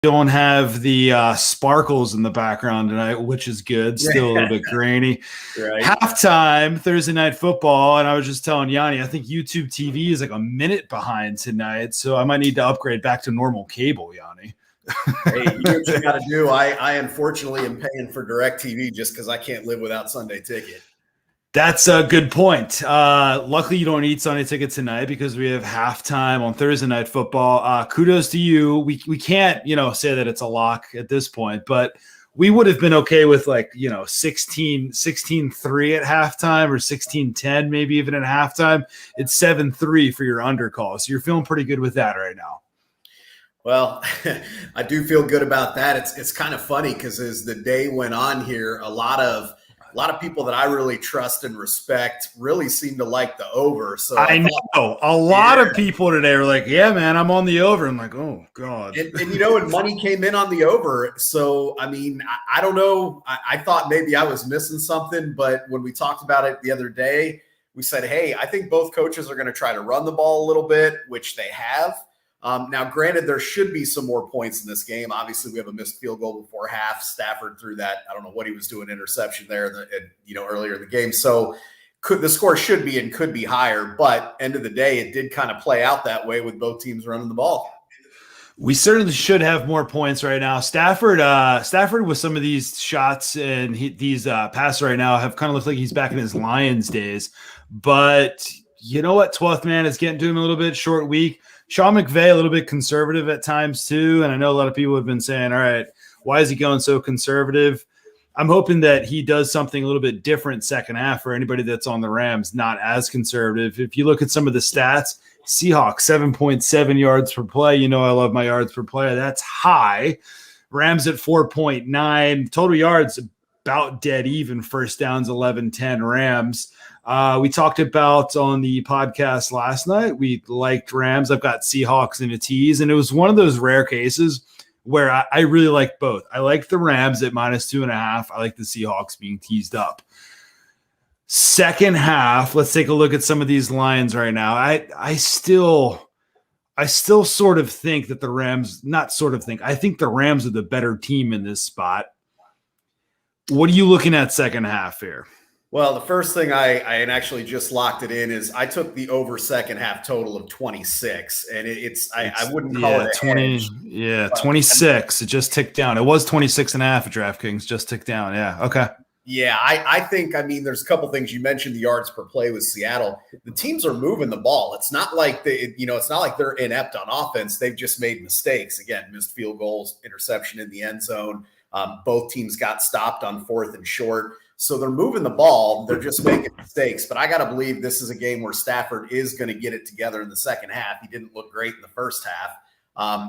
don't have the sparkles in the background tonight, which is good. Still a little bit grainy. Right. Halftime, Thursday Night Football, and I was just telling Yanni, I think YouTube TV is like a minute behind tonight, so I might need to upgrade back to normal cable, Yanni. Hey, you know what you got to do. I unfortunately am paying for DirecTV just because I can't live without Sunday Ticket. That's a good point. Luckily, you don't need Sunday Ticket tonight because we have halftime on Thursday Night Football. Kudos to you. We can't, say that it's a lock at this point, but we would have been okay with 16-3 at halftime or 16-10 maybe even at halftime. It's 7-3 for your undercall. So you're feeling pretty good with that right now. Well, I do feel good about that. It's kind of funny because as the day went on here, a lot of people that I really trust and respect really seem to like the over. So I know a lot of people today are like, yeah, man, I'm on the over. I'm like, oh God. And money came in on the over. So, I mean, I don't know. I thought maybe I was missing something, but when we talked about it the other day, we said, hey, I think both coaches are going to try to run the ball a little bit, which they have. Now, granted, there should be some more points in this game. Obviously, we have a missed field goal before half. Stafford threw that. I don't know what he was doing, interception there, earlier in the game. So the score should be and could be higher. But end of the day, it did kind of play out that way with both teams running the ball. We certainly should have more points right now. Stafford with some of these shots and these passes right now have kind of looked like he's back in his Lions days. But you know what? 12th man is getting to him a little bit, short week. Sean McVay, a little bit conservative at times too. And I know a lot of people have been saying, all right, why is he going so conservative? I'm hoping that he does something a little bit different second half for anybody that's on the Rams, not as conservative. If you look at some of the stats, Seahawks, 7.7 yards per play. I love my yards per play. That's high. Rams at 4.9. Total yards about dead even. First downs, 11-10 Rams. We talked about on the podcast last night, we liked Rams. I've got Seahawks in a tease, and it was one of those rare cases where I really like both. I like the Rams at -2.5. I like the Seahawks being teased up. Second half, let's take a look at some of these lines right now. I still sort of think that the Rams, I think the Rams are the better team in this spot. What are you looking at second half here? Well, the first thing I actually just locked it in is I took the over second half total of 26, and I wouldn't call it 20. Edge, yeah, 26. It just ticked down. It was 26.5 at DraftKings. Just ticked down. Yeah. Okay. Yeah, I think, there's a couple things. You mentioned the yards per play with Seattle. The teams are moving the ball. It's not like it's not like they're inept on offense. They've just made mistakes. Again, missed field goals, interception in the end zone. Both teams got stopped on 4th and short. So they're moving the ball. They're just making mistakes. But I got to believe this is a game where Stafford is going to get it together in the second half. He didn't look great in the first half.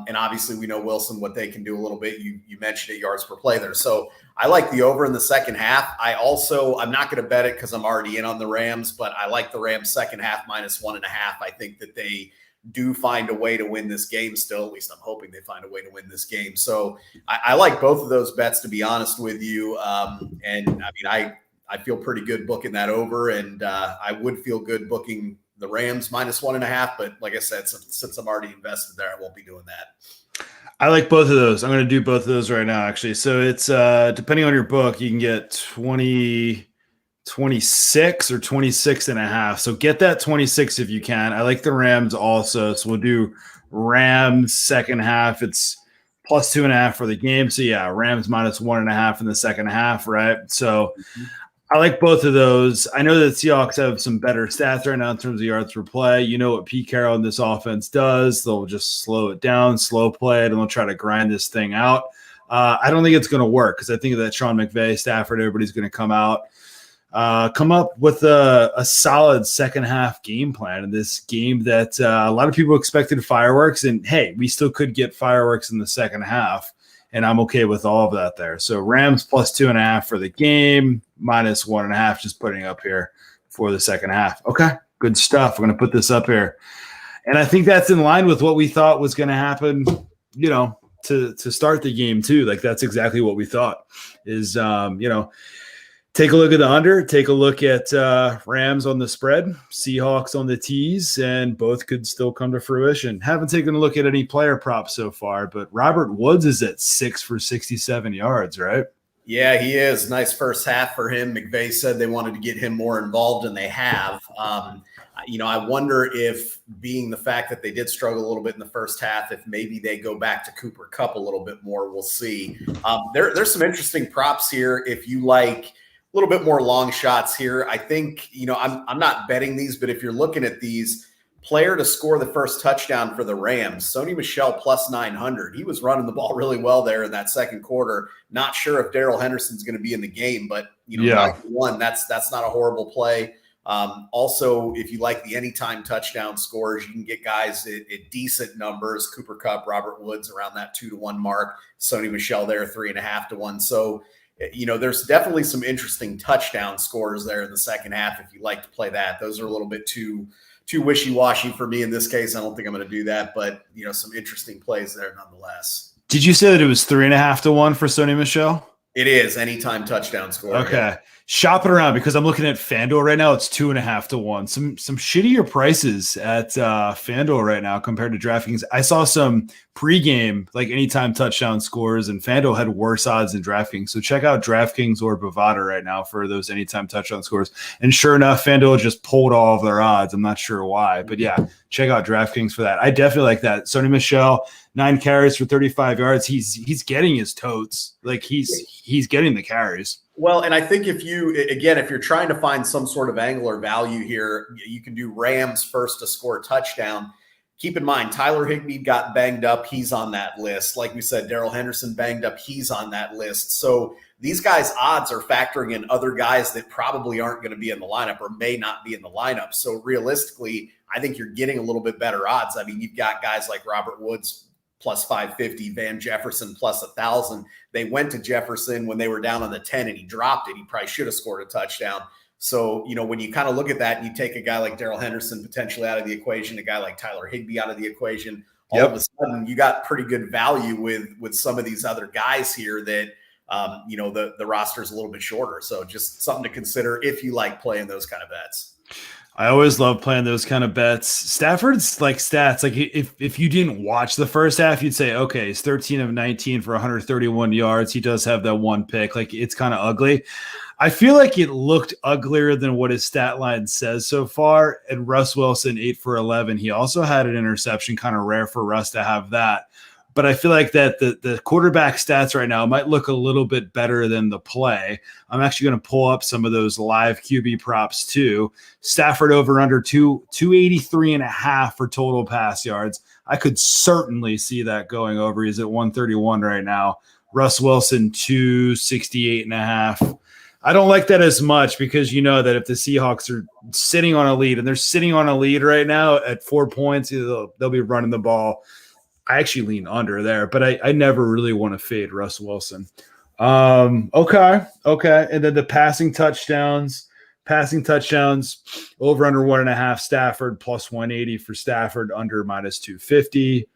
And obviously we know Wilson, what they can do a little bit. You mentioned it, yards per play there. So I like the over in the second half. I'm not going to bet it because I'm already in on the Rams, but I like the Rams second half -1.5. I think that they do find a way to win this game still. At least I'm hoping they find a way to win this game. So I like both of those bets, to be honest with you. I feel pretty good booking that over, and I would feel good booking the Rams -1.5. But like I said, since I'm already invested there, I won't be doing that. I like both of those. I'm going to do both of those right now, actually. So it's depending on your book, you can get 26 or 26.5. So get that 26 if you can. I like the Rams also. So we'll do Rams second half. It's +2.5 for the game. So yeah, Rams -1.5 in the second half, right? So I like both of those. I know that Seahawks have some better stats right now in terms of yards per play. You know what Pete Carroll and this offense does. They'll just slow it down, slow play it, and they'll try to grind this thing out. I don't think it's going to work because I think that Sean McVay, Stafford, everybody's going to come up with a solid second half game plan in this game that a lot of people expected fireworks. And, hey, we still could get fireworks in the second half. And I'm okay with all of that there. So Rams +2.5 for the game, -1.5, just putting up here for the second half. Okay, good stuff. We're going to put this up here. And I think that's in line with what we thought was going to happen, to start the game too. Like that's exactly what we thought is, Take a look at the under. Take a look at Rams on the spread, Seahawks on the tees, and both could still come to fruition. Haven't taken a look at any player props so far, but Robert Woods is at 6 for 67 yards, right? Yeah, he is. Nice first half for him. McVay said they wanted to get him more involved, and they have. I wonder if, being the fact that they did struggle a little bit in the first half, if maybe they go back to Cooper Kupp a little bit more. We'll see. There's some interesting props here if you like a little bit more long shots here. I think, I'm not betting these, but if you're looking at these, player to score the first touchdown for the Rams, Sony Michel plus 900. He was running the ball really well there in that second quarter. Not sure if Darrell Henderson's going to be in the game, but one, that's not a horrible play. Also, if you like the anytime touchdown scores, you can get guys at decent numbers. Cooper Kupp, Robert Woods around that 2-1 mark. Sony Michel there 3.5 to 1. So, there's definitely some interesting touchdown scores there in the second half. If you like to play that, those are a little bit too wishy-washy for me in this case. I don't think I'm going to do that, but some interesting plays there nonetheless. Did you say that it was 3.5 to 1 for Sony Michel? It is anytime touchdown score. Okay. Yeah. Shop it around because I'm looking at FanDuel right now. It's 2.5 to 1. Some shittier prices at FanDuel right now compared to DraftKings. I saw some pregame, like anytime touchdown scores, and FanDuel had worse odds than DraftKings. So check out DraftKings or Bovada right now for those anytime touchdown scores. And sure enough, FanDuel just pulled all of their odds. I'm not sure why, but yeah, check out DraftKings for that. I definitely like that. Sony Michel, 9 carries for 35 yards. He's getting his totes. Like he's getting the carries. Well, and I think if you're trying to find some sort of angle or value here, you can do Rams first to score a touchdown. Keep in mind, Tyler Higbee got banged up. He's on that list. Like we said, Darrell Henderson banged up. He's on that list. So these guys' odds are factoring in other guys that probably aren't going to be in the lineup or may not be in the lineup. So realistically, I think you're getting a little bit better odds. I mean, you've got guys like Robert Woods plus 550, Van Jefferson plus 1,000. They went to Jefferson when they were down on the 10 and he dropped it. He probably should have scored a touchdown. So, when you kind of look at that and you take a guy like Darrell Henderson potentially out of the equation, a guy like Tyler Higbee out of the equation, all of a sudden you got pretty good value with some of these other guys here that, the roster is a little bit shorter. So just something to consider if you like playing those kind of bets. I always love playing those kind of bets. Stafford's like stats. Like if you didn't watch the first half, you'd say, okay, he's 13 of 19 for 131 yards. He does have that one pick. Like it's kind of ugly. I feel like it looked uglier than what his stat line says so far. And Russ Wilson, 8 for 11. He also had an interception, kind of rare for Russ to have that. But I feel like that the quarterback stats right now might look a little bit better than the play. I'm actually going to pull up some of those live QB props too. Stafford over under 283.5 for total pass yards. I could certainly see that going over. He's at 131 right now. Russ Wilson, 268.5. I don't like that as much because you know that if the Seahawks are sitting on a lead, and they're sitting on a lead right now at 4 points, they'll be running the ball. I actually lean under there, but I never really want to fade Russ Wilson. Okay. And then the passing touchdowns, over under 1.5 Stafford, plus 180 for Stafford, under minus 250.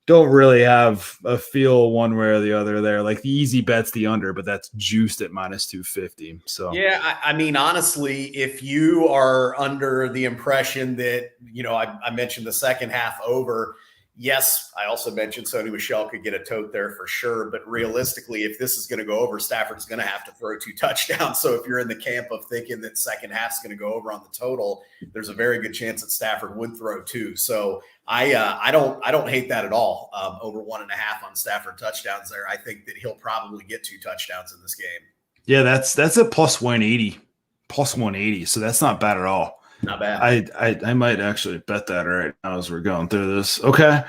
Don't really have a feel one way or the other there. Like the easy bet's the under, but that's juiced at minus 250. So yeah, I mean, honestly, if you are under the impression that, I mentioned the second half over, yes, I also mentioned Sony Michel could get a tote there for sure. But realistically, if this is going to go over, Stafford's going to have to throw 2 touchdowns. So if you're in the camp of thinking that second half's going to go over on the total, there's a very good chance that Stafford would throw 2. So I don't hate that at all. Over 1.5 on Stafford touchdowns there. I think that he'll probably get 2 touchdowns in this game. Yeah, that's a plus 180. So that's not bad at all. Not bad. I might actually bet that right now as we're going through this. Okay.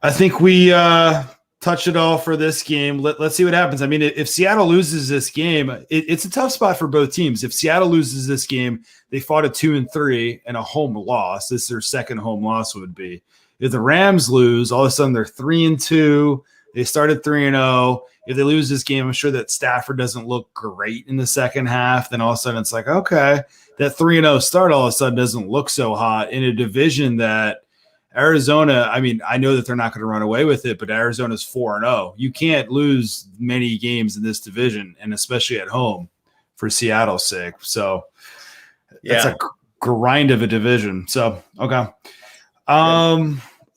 I think we touched it all for this game. Let's see what happens. I mean, if Seattle loses this game, it's a tough spot for both teams. If Seattle loses this game, they fought a 2-3 and a home loss. This is their second home loss would be. If the Rams lose, all of a sudden they're 3-2. They started 3-0. If they lose this game, I'm sure that Stafford doesn't look great in the second half. Then all of a sudden it's like, okay, that 3-0 start all of a sudden doesn't look so hot in a division that Arizona, I mean, I know that they're not going to run away with it, but Arizona's 4-0. You can't lose many games in this division, and especially at home, for Seattle's sake. So that's a grind of a division. So, okay.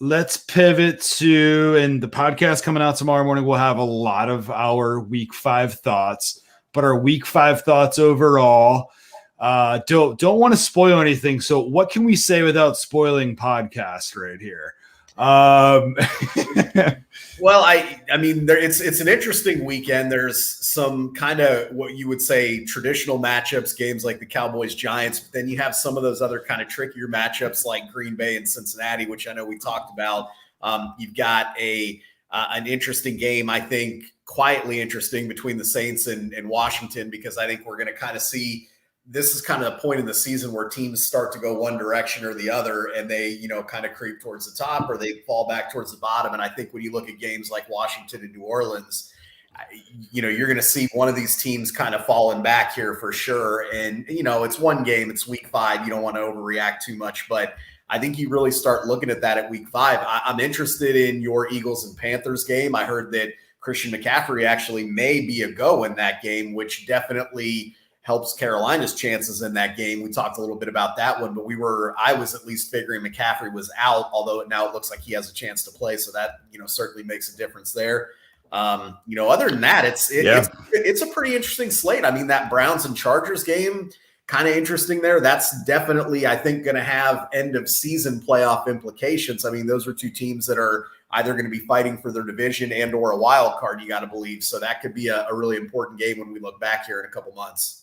Let's pivot to, and the podcast coming out tomorrow morning, we'll have a lot of our week 5 thoughts, but our week 5 thoughts overall, don't want to spoil anything. So what can we say without spoiling podcast right here? Well, I mean, it's an interesting weekend. There's some kind of what you would say traditional matchups, games like the Cowboys Giants, but then you have some of those other kind of trickier matchups like Green Bay and Cincinnati, which I know we talked about. You've got an interesting game, I think, quietly interesting between the Saints and Washington, because I think we're going to kind of see. This is kind of a point in the season where teams start to go one direction or the other, and they, kind of creep towards the top or they fall back towards the bottom. And I think when you look at games like Washington and New Orleans, you're going to see one of these teams kind of falling back here for sure. And, it's one game, it's week 5. You don't want to overreact too much, but I think you really start looking at that at week 5. I'm interested in your Eagles and Panthers game. I heard that Christian McCaffrey actually may be a go in that game, which definitely helps Carolina's chances in that game. We talked a little bit about that one, but I was at least figuring McCaffrey was out, although now it looks like he has a chance to play. So that, certainly makes a difference there. Other than that, it's a pretty interesting slate. I mean, that Browns and Chargers game, kind of interesting there. That's definitely, I think, going to have end of season playoff implications. I mean, those are two teams that are either going to be fighting for their division and or a wild card, you got to believe. So that could be a really important game when we look back here in a couple months.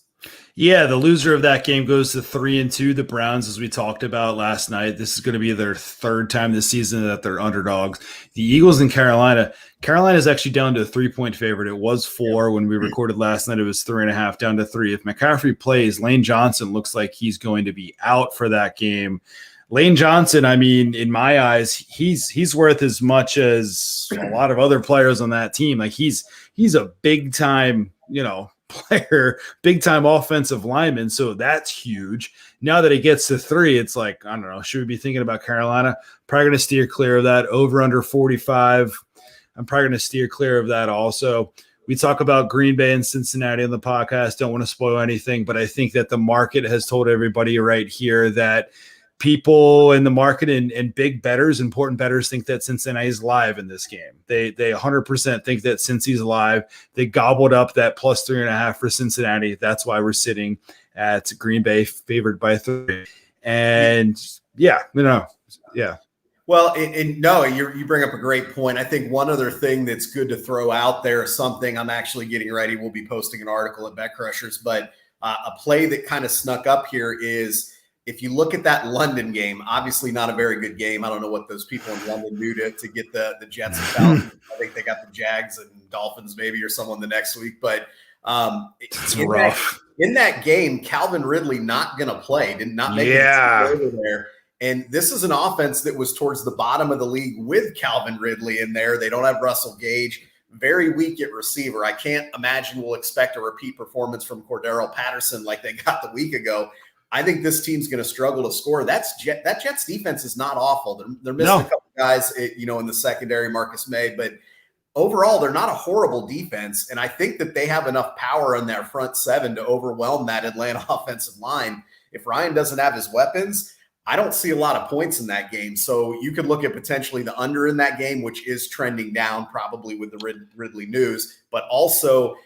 Yeah, the loser of that game goes to 3-2. The Browns, as we talked about last night, this is going to be their 3rd time this season that they're underdogs. The Eagles in Carolina is actually down to a 3-point favorite. It was 4 when we recorded last night. It was 3.5 down to 3. If McCaffrey plays, Lane Johnson looks like he's going to be out for that game. Lane Johnson, I mean, in my eyes, he's worth as much as a lot of other players on that team. Like he's a big time, player, big time offensive lineman. So that's huge. Now that it gets to 3, it's like, I don't know, should we be thinking about Carolina? Probably going to steer clear of that. Over under 45. I'm probably going to steer clear of that also. We talk about Green Bay and Cincinnati on the podcast. Don't want to spoil anything, but I think that the market has told everybody right here that people in the market and big bettors, important bettors, think that Cincinnati is live in this game. They 100% think that Cincy's live. They gobbled up that plus 3.5 for Cincinnati. That's why we're sitting at Green Bay favored by 3. And yeah. Well, you bring up a great point. I think one other thing that's good to throw out there, something I'm actually getting ready. We'll be posting an article at Bet Crushers, but a play that kind of snuck up here is, if you look at that London game, obviously not a very good game. I don't know what those people in London do to get the Jets and Falcons. I think they got the Jags and Dolphins maybe or someone the next week. But in that game, Calvin Ridley not going to play, did not make it over there. And this is an offense that was towards the bottom of the league with Calvin Ridley in there. They don't have Russell Gage. Very weak at receiver. I can't imagine we'll expect a repeat performance from Cordero Patterson like they got the week ago. I think this team's going to struggle to score. That Jets defense is not awful. They're missing a couple guys, in the secondary, Marcus May, but overall, they're not a horrible defense. And I think that they have enough power in their front 7 to overwhelm that Atlanta offensive line. If Ryan doesn't have his weapons, I don't see a lot of points in that game. So you could look at potentially the under in that game, which is trending down probably with the Ridley news, but also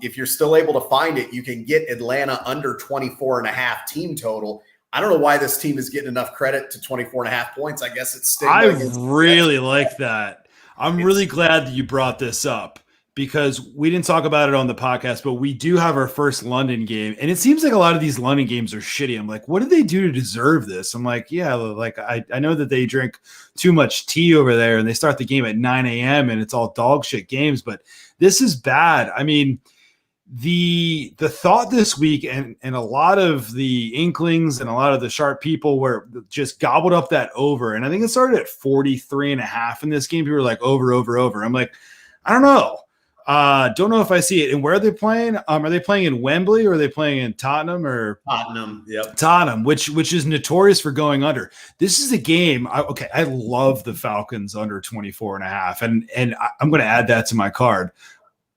if you're still able to find it, you can get Atlanta under 24.5 team total. I don't know why this team is getting enough credit to 24.5 points. I guess it's still. I really like that. I'm really glad that you brought this up because we didn't talk about it on the podcast, but we do have our first London game. And it seems like a lot of these London games are shitty. I'm like, what did they do to deserve this? I'm like, yeah, like I know that they drink too much tea over there and they start the game at 9 a.m. and it's all dog shit games, but this is bad. I mean, the thought this week and a lot of the inklings and a lot of the sharp people were just gobbled up that over. And I think it started at 43.5 in this game. People were like over. I'm like, I don't know. Don't know if I see it. And where are they playing? Are they playing in Wembley or are they playing in Tottenham or Tottenham? Yep. Tottenham, which is notorious for going under. This is a game. I love the Falcons under 24.5. And I'm going to add that to my card.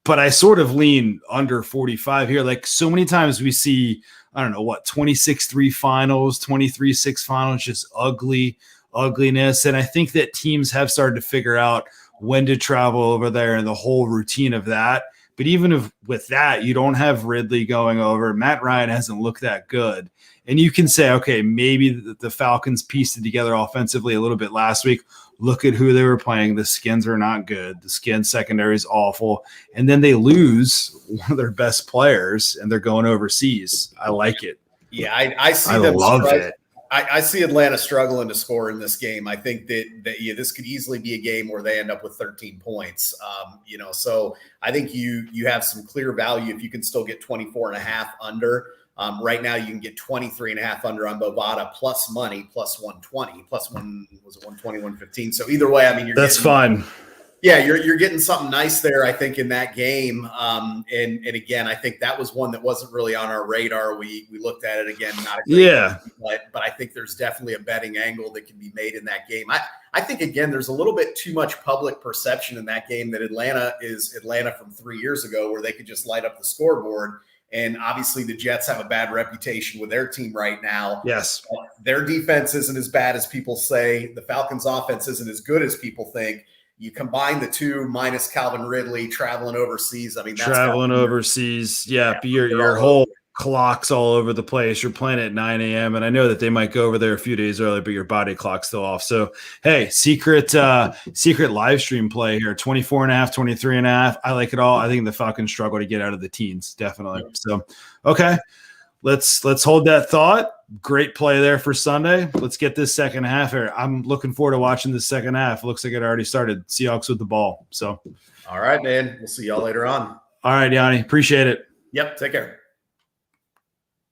but I sort of lean under 45 here. Like so many times we see, I don't know what, 26-3 finals, 23-6 finals, just ugliness. And I think that teams have started to figure out when to travel over there and the whole routine of that. But even if with that, you don't have Ridley going over. Matt Ryan hasn't looked that good. And you can say, okay, maybe the Falcons pieced it together offensively a little bit last week. Look at who they were playing. The Skins are not good. The Skins secondary is awful. And then they lose one of their best players, and they're going overseas. I like it. Yeah, I see them. Love it. I see Atlanta struggling to score in this game. I think that this could easily be a game where they end up with 13 points. So I think you have some clear value if you can still get 24.5 under. Right now you can get 23.5 under on Bovada plus money, plus 120, plus 120, 115. So either way, I mean, that's fun. Yeah, you're getting something nice there, I think, in that game. And again, I think that was one that wasn't really on our radar. We looked at it again, not a great game, but I think there's definitely a betting angle that can be made in that game. I think, again, there's a little bit too much public perception in that game that Atlanta is Atlanta from 3 years ago, where they could just light up the scoreboard. And obviously the Jets have a bad reputation with their team right now. Yes. Their defense isn't as bad as people say. The Falcons' offense isn't as good as people think. You combine the two minus Calvin Ridley traveling overseas. I mean, that's traveling overseas. Yeah. Your whole clock's all over the place. You're playing at 9 a.m. And I know that they might go over there a few days early, but your body clock's still off. So, hey, secret live stream play here, 24.5, 23.5. I like it all. I think the Falcons struggle to get out of the teens. Definitely. So, okay. Let's hold that thought. Great play there for Sunday. Let's get this second half here. I'm looking forward to watching the second half. It looks like it already started. Seahawks with the ball. So, all right, man. We'll see y'all later on. All right, Yanni. Appreciate it. Yep. Take care.